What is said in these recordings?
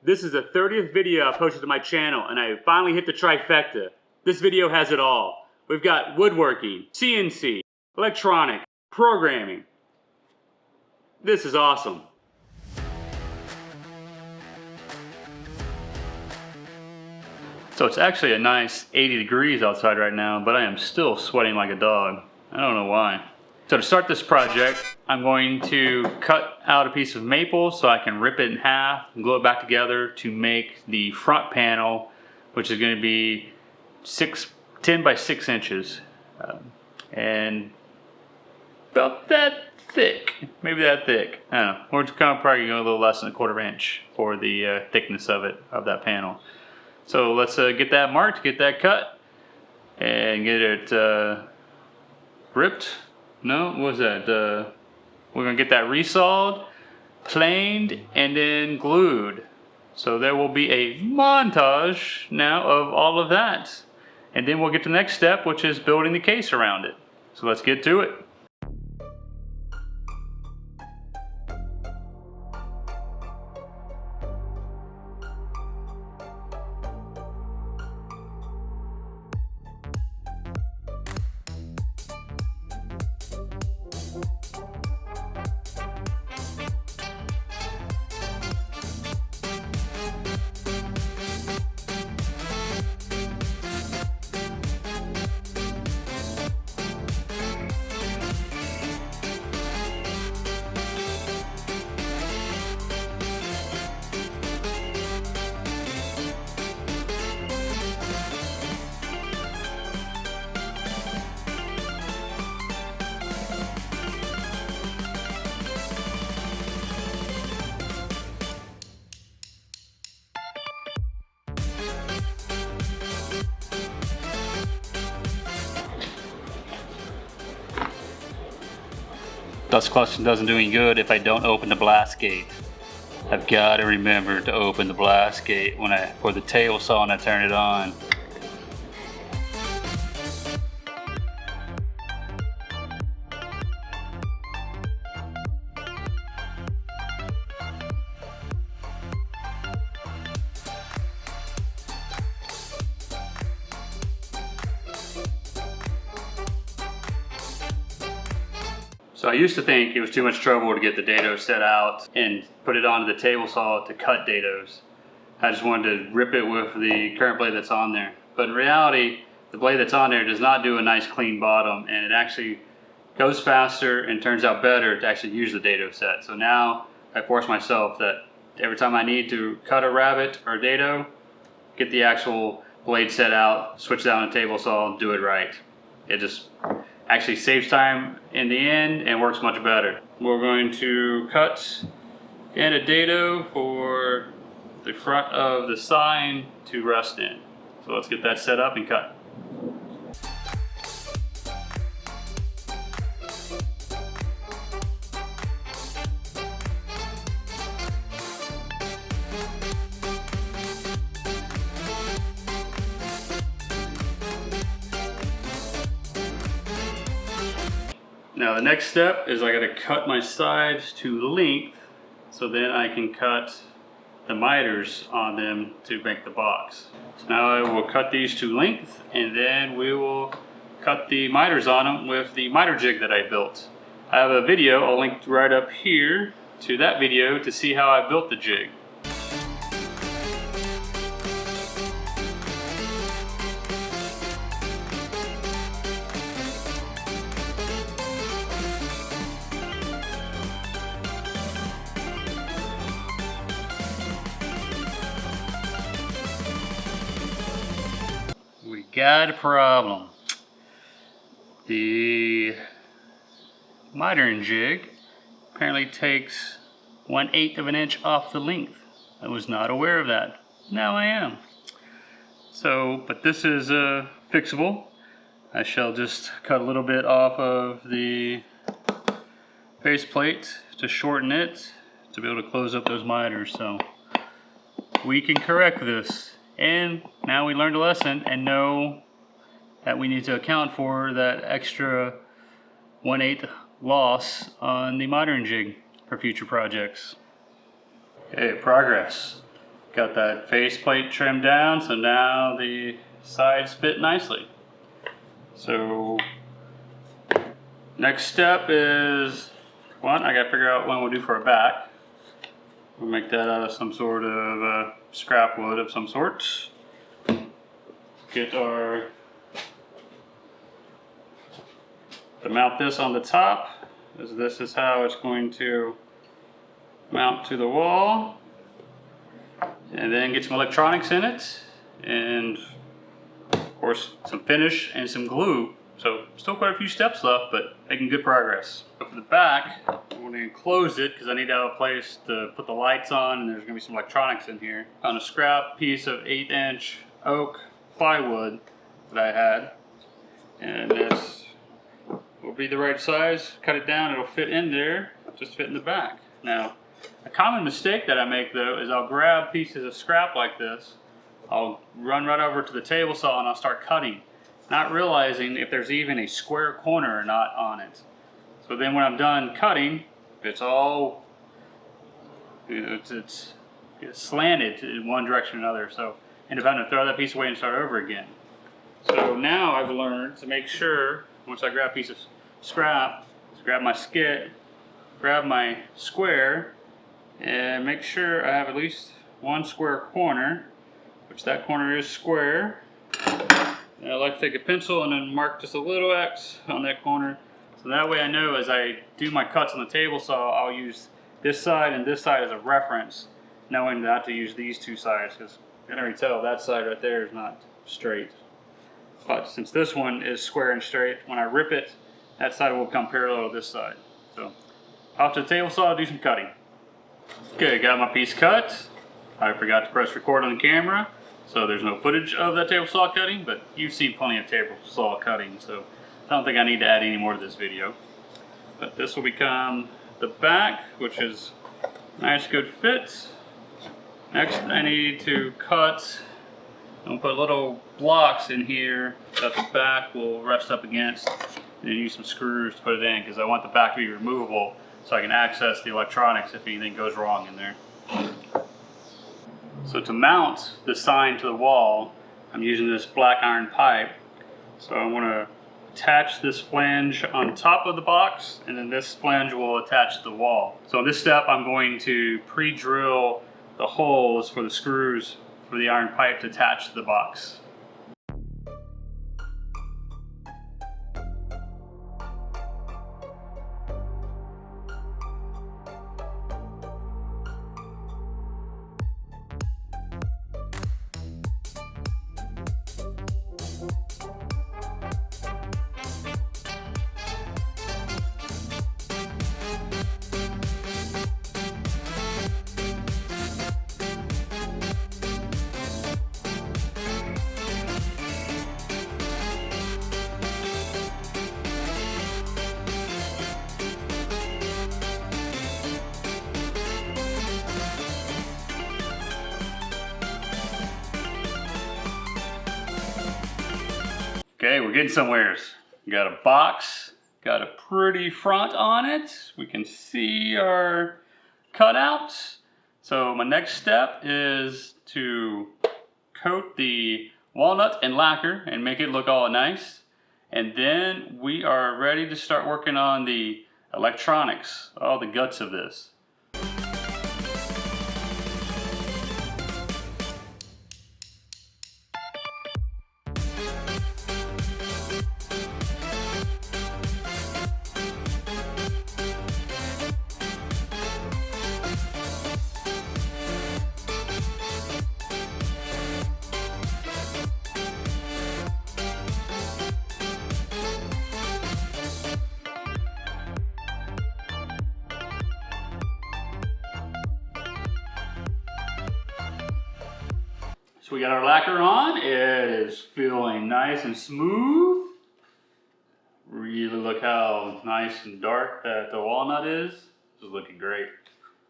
This is the 30th video I posted to my channel, and I finally hit the trifecta. This video has it all. We've got woodworking, CNC, electronic, programming. This is awesome. So it's actually a nice 80 degrees outside right now, but I am still sweating like a dog. I don't know why. So to start this project, I'm going to cut out a piece of maple so I can rip it in half and glue it back together to make the front panel, which is going to be 10 by 6 inches. And about that thick, maybe that thick. I don't know. We're probably going a little less than 1/4 inch for the thickness of it, of that panel. So let's get that marked, get that cut, and get it ripped. No, what was that? We're gonna get that resawed, planed, and then glued. So there will be a montage now of all of that. And then we'll get to the next step, which is building the case around it. So let's get to it. Dust collection doesn't do any good if I don't open the blast gate. I've got to remember to open the blast gate for the table saw and I turn it on. So I used to think it was too much trouble to get the dado set out and put it onto the table saw to cut dados. I just wanted to rip it with the current blade that's on there. But in reality, the blade that's on there does not do a nice clean bottom, and it actually goes faster and turns out better to actually use the dado set. So now I force myself that every time I need to cut a rabbet or a dado, get the actual blade set out, switch it on a table saw, and do it right. It just actually saves time in the end and works much better. We're going to cut in a dado for the front of the sign to rest in. So let's get that set up and cut. Now the next step is I gotta cut my sides to length so then I can cut the miters on them to make the box. So now I will cut these to length and then we will cut the miters on them with the miter jig that I built. I have a video, I'll link right up here to that video to see how I built the jig. Got a problem. The mitering jig apparently takes 1/8 of an inch off the length. I was not aware of that. Now I am. So, but this is fixable. I shall just cut a little bit off of the faceplate to shorten it to be able to close up those miters. So we can correct this. And now we learned a lesson and know that we need to account for that extra 1/8 loss on the mitering jig for future projects. Okay, progress. Got that faceplate trimmed down, so now the sides fit nicely. So next step is, one, I gotta figure out what we'll do for a back. We'll make that out of some sort of scrap wood of some sort. Get our, to mount this on the top, as this is how it's going to mount to the wall. And then get some electronics in it, and of course some finish and some glue. So still quite a few steps left, but making good progress. For the back, I'm going to enclose it because I need to have a place to put the lights on, and there's going to be some electronics in here. On a scrap piece of 1/8" oak plywood that I had, and this will be the right size. Cut it down, it'll fit in there, just fit in the back. Now, a common mistake that I make though is I'll grab pieces of scrap like this, I'll run right over to the table saw and I'll start cutting, not realizing if there's even a square corner or not on it. So then when I'm done cutting, it's all, it's slanted in one direction or another, so I end up having to throw that piece away and start over again. So now I've learned to make sure, once I grab a piece of scrap, just grab my skit, grab my square, and make sure I have at least one square corner, which that corner is square. And I like to take a pencil and then mark just a little X on that corner. So that way I know as I do my cuts on the table saw, I'll use this side and this side as a reference, knowing not to use these two sides, because you can already tell that side right there is not straight. But since this one is square and straight, when I rip it, that side will come parallel to this side. So off to the table saw, do some cutting. Okay, got my piece cut. I forgot to press record on the camera, so there's no footage of that table saw cutting, but you've seen plenty of table saw cutting, so I don't think I need to add any more to this video. But this will become the back, which is a nice good fit. Next I need to cut, I'm gonna put little blocks in here that the back will rest up against, and then use some screws to put it in, because I want the back to be removable so I can access the electronics if anything goes wrong in there. So to mount the sign to the wall, I'm using this black iron pipe. So I want to attach this flange on top of the box, and then this flange will attach to the wall. So in this step, I'm going to pre-drill the holes for the screws for the iron pipe to attach to the box. Okay, we're getting somewheres. We got a box, got a pretty front on it. We can see our cutouts. So my next step is to coat the walnut and lacquer and make it look all nice. And then we are ready to start working on the electronics, all the guts of this. So we got our lacquer on. It is feeling nice and smooth. Really look how nice and dark that the walnut is. This is looking great.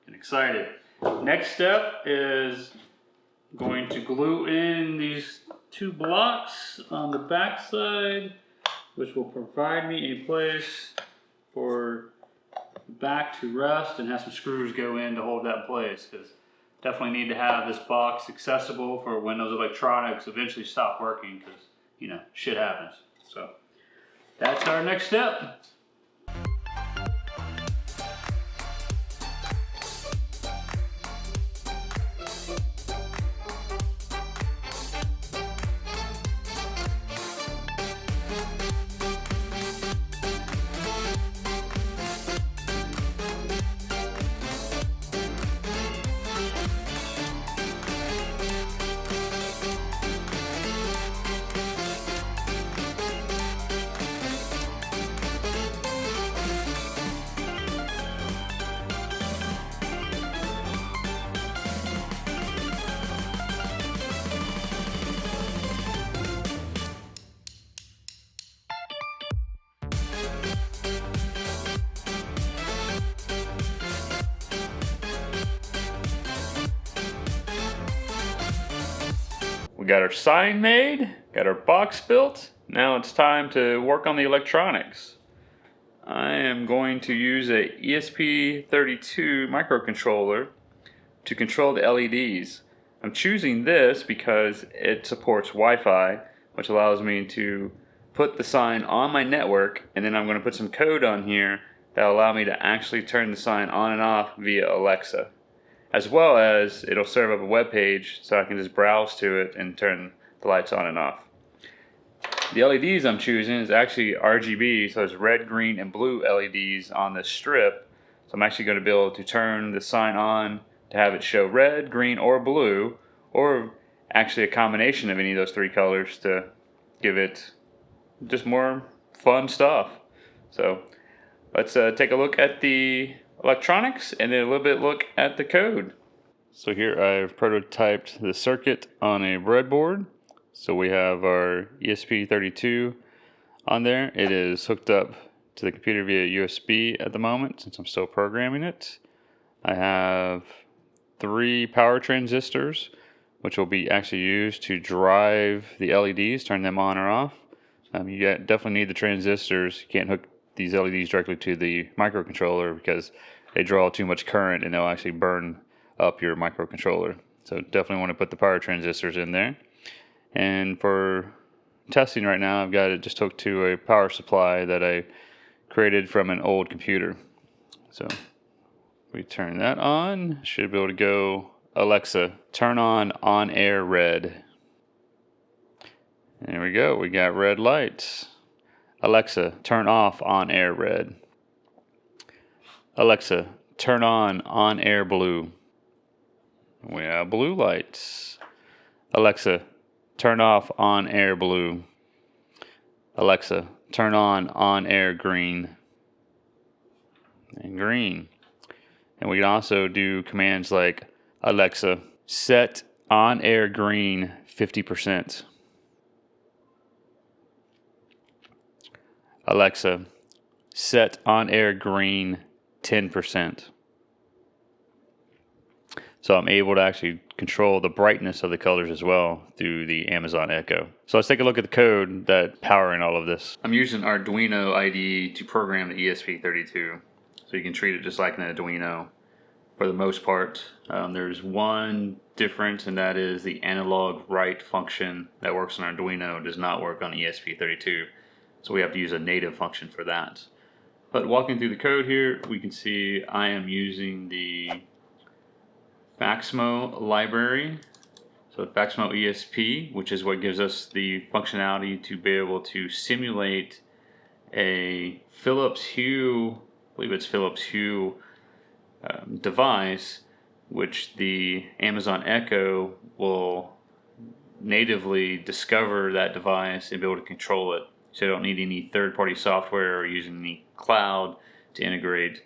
Getting excited. Next step is going to glue in these two blocks on the back side, which will provide me a place for the back to rest and have some screws go in to hold that in place, because Definitely need to have this box accessible for when those electronics eventually stop working, because, you know, shit happens. So that's our next step. We got our sign made, got our box built. Now it's time to work on the electronics. I am going to use a ESP32 microcontroller to control the LEDs. I'm choosing this because it supports Wi-Fi, which allows me to put the sign on my network, and then I'm going to put some code on here that will allow me to actually turn the sign on and off via Alexa. As well as it'll serve up a web page so I can just browse to it and turn the lights on and off. The LEDs I'm choosing is actually RGB, so it's red, green, and blue LEDs on this strip. So I'm actually going to be able to turn the sign on to have it show red, green, or blue, or actually a combination of any of those three colors to give it just more fun stuff. So let's take a look at the electronics and then a little bit look at the code. So here I've prototyped the circuit on a breadboard. So we have our ESP32 on there. It is hooked up to the computer via USB at the moment since I'm still programming it. I have 3 power transistors which will be actually used to drive the LEDs, turn them on or off. You definitely need the transistors. You can't hook these LEDs directly to the microcontroller because they draw too much current and they'll actually burn up your microcontroller. So definitely want to put the power transistors in there. And for testing right now, I've got it just hooked to a power supply that I created from an old computer. So we turn that on. Should be able to go, Alexa, turn on air red. There we go. We got red lights. Alexa, turn off on air red. Alexa, turn on air blue. We have blue lights. Alexa, turn off on air blue. Alexa, turn on air green. And green. And we can also do commands like Alexa, set on air green 50%. Alexa, set on air green 10%. So I'm able to actually control the brightness of the colors as well through the Amazon Echo. So let's take a look at the code that's powering all of this. I'm using Arduino IDE to program the ESP32. So you can treat it just like an Arduino for the most part. There's one difference, and that is the analog write function that works on Arduino does not work on ESP32. So we have to use a native function for that. But walking through the code here, we can see I am using the Faxmo library. So Faxmo ESP, which is what gives us the functionality to be able to simulate a Philips Hue, I believe it's Philips Hue device, which the Amazon Echo will natively discover that device and be able to control it. So you don't need any third-party software or using any cloud to integrate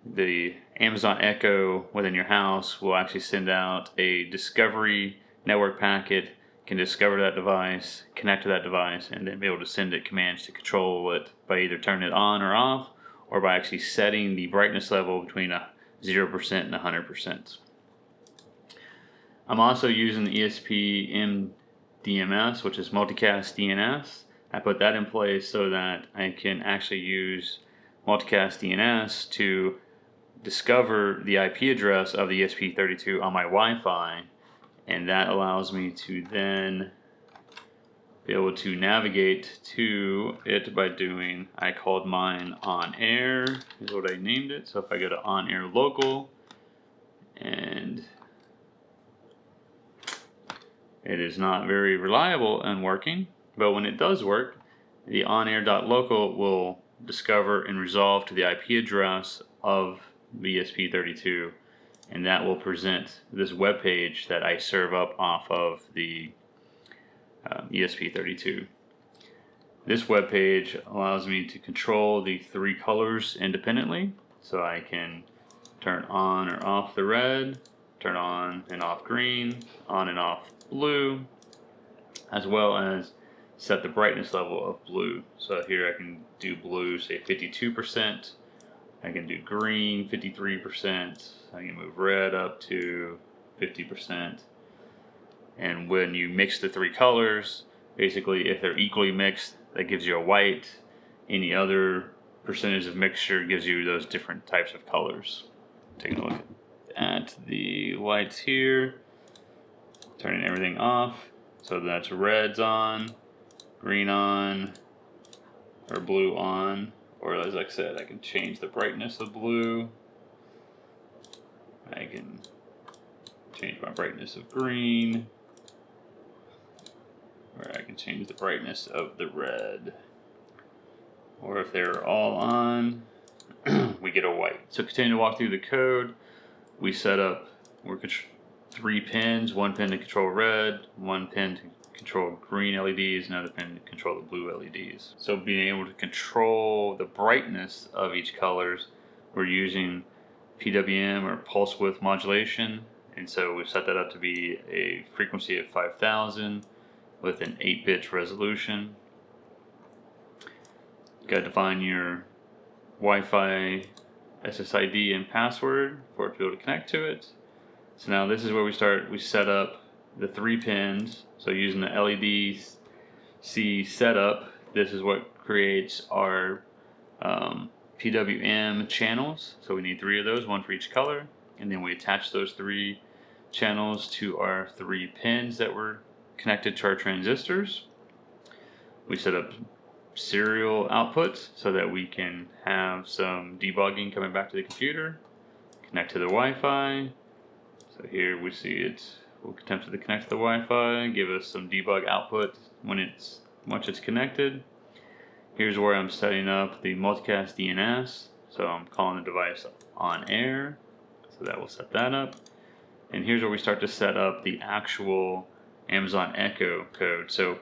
the Amazon Echo within your house will actually send out a discovery network packet, can discover that device, connect to that device, and then be able to send it commands to control it by either turning it on or off, or by actually setting the brightness level between 0% and 100%. I'm also using the ESP DMS, which is multicast DNS. I put that in place so that I can actually use multicast DNS to discover the IP address of the ESP32 on my Wi-Fi, and that allows me to then be able to navigate to it by doing, I called mine on air, is what I named it. So if I go to on air local, and it is not very reliable and working, but when it does work, the onair.local will discover and resolve to the IP address of the ESP32, and that will present this web page that I serve up off of the ESP32. This web page allows me to control the 3 colors independently, so I can turn on or off the red, turn on and off green, on and off blue, as well as set the brightness level of blue. So here I can do blue, say 52%, I can do green 53%, I can move red up to 50%. And when you mix the 3 colors, basically if they're equally mixed, that gives you a white. Any other percentage of mixture gives you those different types of colors. Taking a look at the lights here, turning everything off. So that's red's on, green on, or blue on. Or as I said, I can change the brightness of blue. I can change my brightness of green. Or I can change the brightness of the red. Or if they're all on, we get a white. So continue to walk through the code. We set up 3 pins, 1 pin to control red, 1 pin to control green LEDs, another pin to control the blue LEDs. So being able to control the brightness of each colors, we're using PWM or pulse width modulation. And so we set that up to be a frequency of 5000 with an 8-bit resolution. You got to define your Wi-Fi SSID and password for it to be able to connect to it. So now this is where we set up the 3 pins. So using the LEDC setup, this is what creates our PWM channels. So we need 3 of those, 1 for each color. And then we attach those 3 channels to our 3 pins that were connected to our transistors. We set up serial outputs so that we can have some debugging coming back to the computer. Connect to the Wi-Fi. So here we see it. We'll attempt to connect to the Wi-Fi, give us some debug output once it's connected. Here's where I'm setting up the multicast DNS. So I'm calling the device on air. So that will set that up. And here's where we start to set up the actual Amazon Echo code. So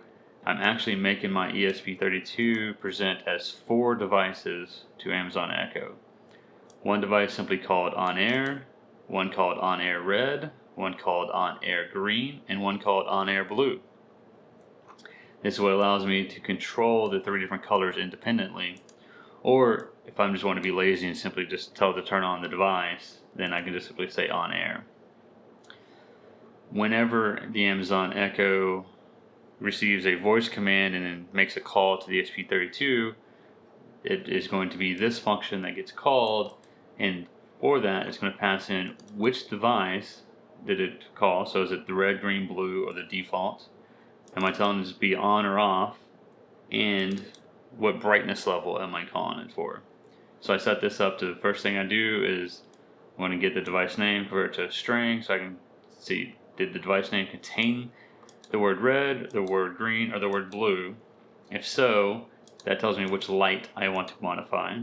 I'm actually making my ESP32 present as 4 devices to Amazon Echo. 1 device simply called on air, 1 called on air red, 1 called on air green, and 1 called on air blue. This is what allows me to control the 3 different colors independently. Or if I just want to be lazy and simply just tell it to turn on the device, then I can just simply say on air. Whenever the Amazon Echo receives a voice command and then makes a call to the ESP32, it is going to be this function that gets called, and for that it's going to pass in which device did it call. So is it the red, green, blue, or the default? Am I telling it to be on or off? And what brightness level am I calling it for? So I set this up to, the first thing I do is I want to get the device name, convert it to a string so I can see, did the device name contain the word red, the word green, or the word blue? If so, that tells me which light I want to modify.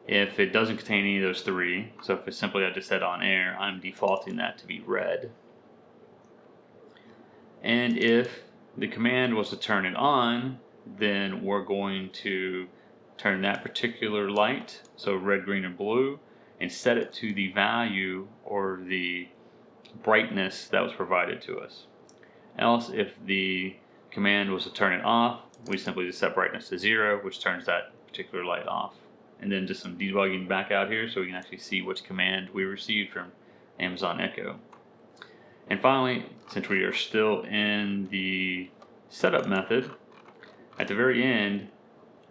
If it doesn't contain any of those 3, so if it's simply I just said on air, I'm defaulting that to be red. And if the command was to turn it on, then we're going to turn that particular light, so red, green, or blue, and set it to the value or the brightness that was provided to us. Else, if the command was to turn it off, we simply just set brightness to 0, which turns that particular light off. And then just some debugging back out here so we can actually see which command we received from Amazon Echo. And finally, since we are still in the setup method, at the very end,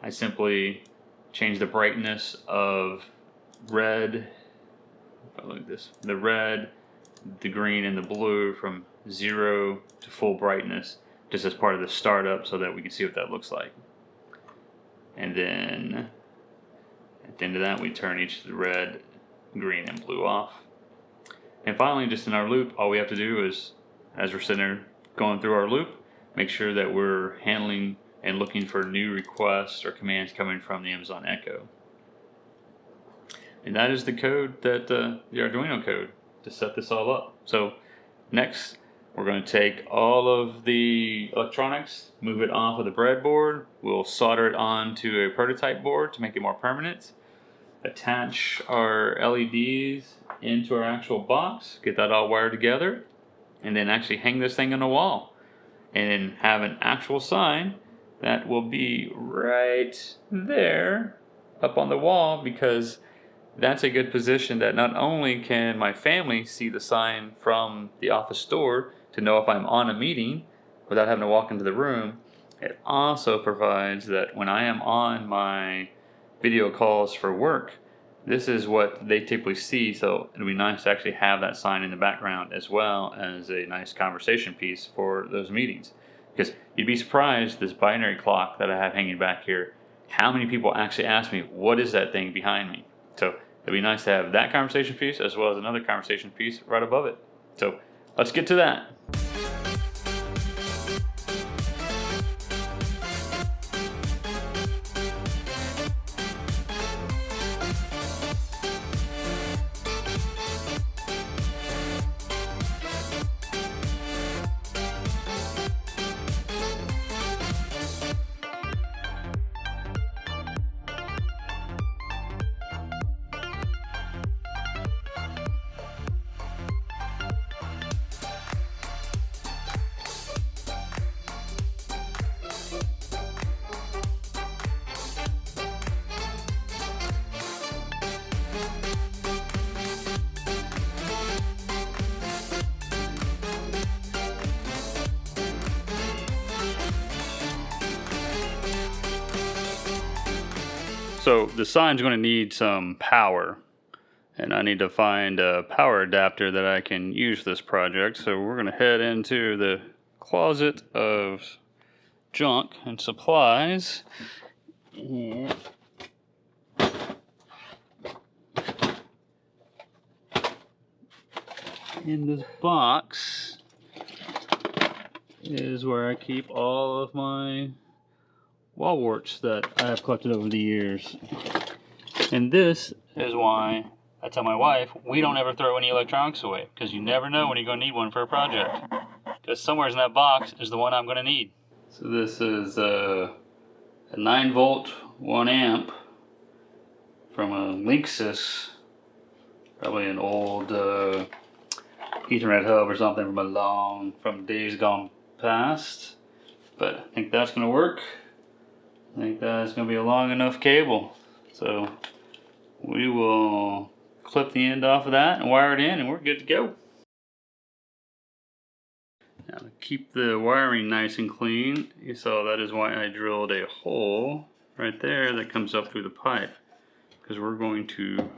I simply change the brightness of red, if I look at this, the red, the green, and the blue from 0 to full brightness, just as part of the startup, so that we can see what that looks like. And then at the end of that, we turn each of the red, green, and blue off. And finally, just in our loop, all we have to do is, as we're sitting there going through our loop, make sure that we're handling and looking for new requests or commands coming from the Amazon Echo. And that is the code, that the Arduino code, to set this all up. So next, we're going to take all of the electronics, move it off of the breadboard. We'll solder it onto a prototype board to make it more permanent. Attach our LEDs into our actual box, get that all wired together, and then actually hang this thing on the wall. And then have an actual sign that will be right there up on the wall, because that's a good position that not only can my family see the sign from the office door to know if I'm on a meeting without having to walk into the room, it also provides that when I am on my video calls for work, this is what they typically see. So it'll be nice to actually have that sign in the background, as well as a nice conversation piece for those meetings. Because you'd be surprised, this binary clock that I have hanging back here, how many people actually ask me, what is that thing behind me? So it'd be nice to have that conversation piece as well as another conversation piece right above it. So let's get to that. So the sign's going to need some power, and I need to find a power adapter that I can use for this project. So we're going to head into the closet of junk and supplies. In this box is where I keep all of my wall warts that I have collected over the years. And this is why I tell my wife, we don't ever throw any electronics away, because you never know when you're going to need one for a project. Because somewhere in that box is the one I'm going to need. So this is a 9-volt, 1 amp from a Linksys, probably an old Ethernet hub or something from days gone past. But I think that's going to work. I think that's going to be a long enough cable. So we will clip the end off of that and wire it in, and we're good to go. Now to keep the wiring nice and clean, you saw that is why I drilled a hole right there that comes up through the pipe. Because we're going to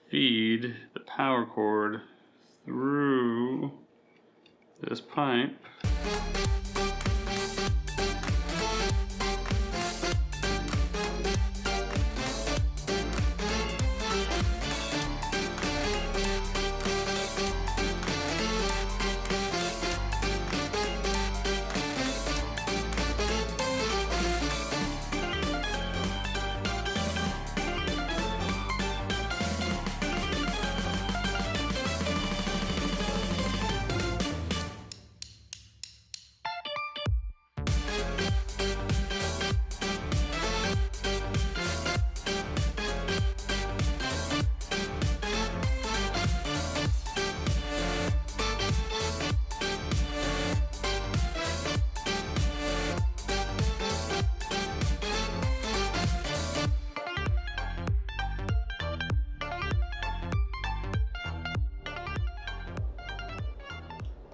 feed the power cord through this pipe.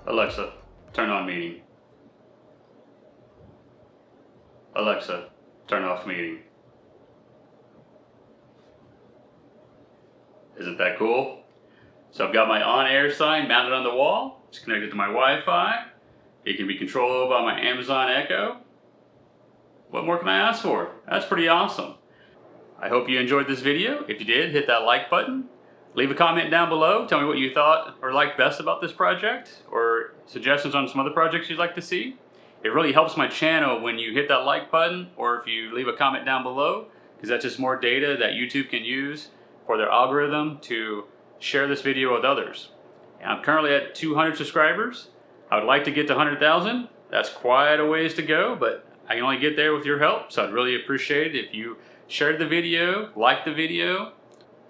Alexa, turn on meeting. Alexa, turn off meeting. Isn't that cool? So I've got my on-air sign mounted on the wall. It's connected to my Wi-Fi. It can be controlled by my Amazon Echo. What more can I ask for? That's pretty awesome. I hope you enjoyed this video. If you did, hit that like button. Leave a comment down below. Tell me what you thought or liked best about this project, or suggestions on some other projects you'd like to see. It really helps my channel when you hit that like button, or if you leave a comment down below, because that's just more data that YouTube can use for their algorithm to share this video with others. And I'm currently at 200 subscribers. I would like to get to 100,000. That's quite a ways to go, but I can only get there with your help, so I'd really appreciate it if you shared the video, liked the video.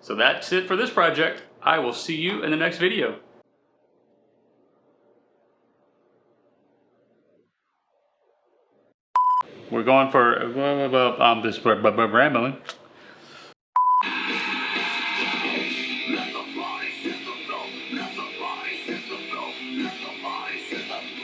So that's it for this project. I will see you in the next video. We're going for, I'm just rambling. Let the bodies hit the floor. Let the bodies hit the floor.